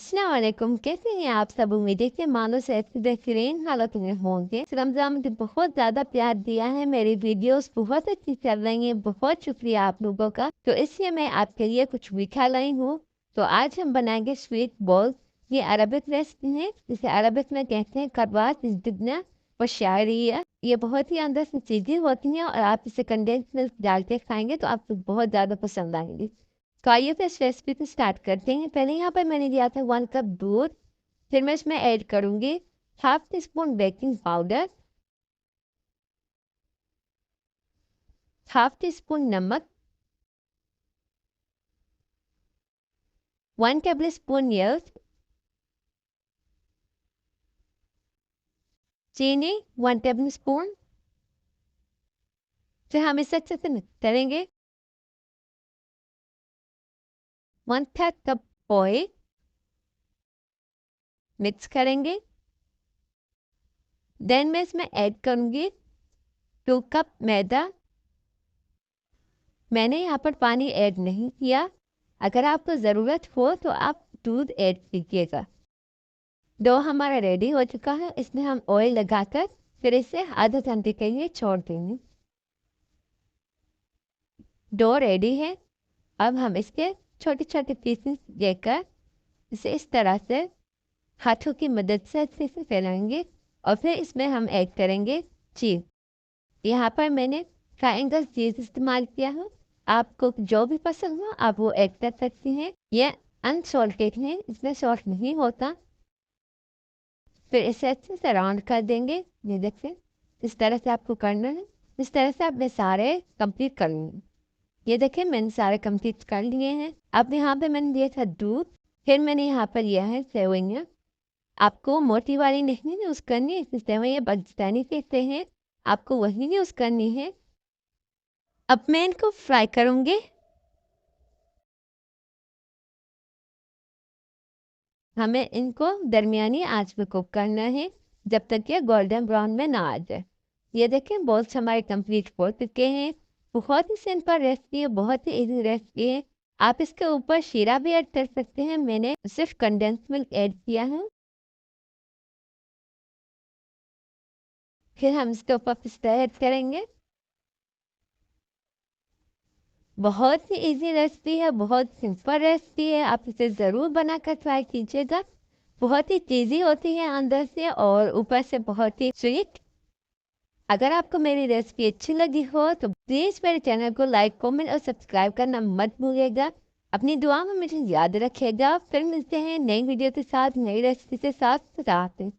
अस्सलाम वालेकुम, कैसे हैं आप सब। उम्मीद है कि मानो सेहत से बेहतरीन हालत में होंगे। इस रमज़ान में बहुत ज़्यादा प्यार दिया है, मेरी वीडियोस बहुत अच्छी चल रही हैं, बहुत शुक्रिया आप लोगों का। तो इसलिए मैं आपके लिए कुछ मीठा लाई हूँ। तो आज हम बनाएंगे स्वीट बॉल्स। ये अरबिक रेसिपी है, जिसे अरबिक में कहते हैं कबात इज़दिबना व शायरिया। ये बहुत ही अंदर से चीज़ें होती हैं और आप इसे कंडेंस मिल्क डाल के खाएंगे तो आपको बहुत ज़्यादा पसंद आएंगी। तो आइए फिर इस रेसिपी को स्टार्ट करते हैं। पहले यहाँ पर मैंने लिया था 1 कप दूध। फिर मैं इसमें ऐड करूँगी half tea spoon baking powder, half tea spoon नमक, 1 टेबल स्पून यीस्ट, चीनी 1 टेबल स्पून। फिर हम इसे अच्छे से मिक्स करेंगे। 1/3 कप ऑयल मिक्स करेंगे। देन मैं इसमें ऐड करूँगी 2 कप मैदा। मैंने यहाँ पर पानी ऐड नहीं किया। अगर आपको ज़रूरत हो तो आप दूध ऐड कीजिएगा। डो हमारा रेडी हो चुका है। इसमें हम ऑयल लगाकर फिर इसे आधा घंटे के लिए छोड़ देंगे। डो रेडी है। अब हम इसके छोटे छोटे पीसेस लेकर इसे इस तरह से हाथों की मदद से अच्छे से फैलाएंगे और फिर इसमें हम ऐड करेंगे चीज़। यहाँ पर मैंने ट्रायंगल चीज़ इस्तेमाल किया है। आपको जो भी पसंद हो आप वो ऐड कर सकती हैं। यह अनसॉल्टेड है, इसमें सॉल्ट नहीं होता। फिर इसे अच्छे से राउंड कर देंगे। ये देखिए, इस तरह से आपको करना है। इस तरह से आपने सारे कंप्लीट कर लिए। ये देखिए, मैंने सारे कंप्लीट कर लिए हैं। अब यहाँ पे मैंने लिया था दूध। फिर मैंने यहाँ पर लिया है सेवइयाँ। आपको मोटी वाली नहीं यूज़ करनी है, इसमें सेवइयाँ पाकिस्तानी कहते हैं, आपको वही यूज़ करनी है। अब मैं इनको फ्राई करूँगी। हमें इनको दरमियानी आंच में कुक करना है जब तक ये गोल्डन ब्राउन में ना आ जाए। ये देखें, बॉल्स हमारे कंप्लीट हो चुके हैं। बहुत ही सिंपल रेसिपी है, बहुत ही इजी रेसिपी है। आप इसके ऊपर शीरा भी ऐड कर सकते हैं। मैंने सिर्फ कंडेंस मिल्क ऐड किया है। फिर हम इसके ऊपर पिस्ता ऐड करेंगे। बहुत ही इजी रेसिपी है, बहुत सिंपल रेसिपी है। आप इसे ज़रूर बनाकर ट्राई कीजिएगा। बहुत ही चीज़ी होती है अंदर से और ऊपर से बहुत ही स्वीट। अगर आपको मेरी रेसिपी अच्छी लगी हो तो प्लीज़ मेरे चैनल को लाइक, कमेंट और सब्सक्राइब करना मत भूलिएगा। अपनी दुआ में मुझे याद रखिएगा। फिर मिलते हैं नई वीडियो के साथ, नई रेसिपी के साथ। खुदा हाफिज़।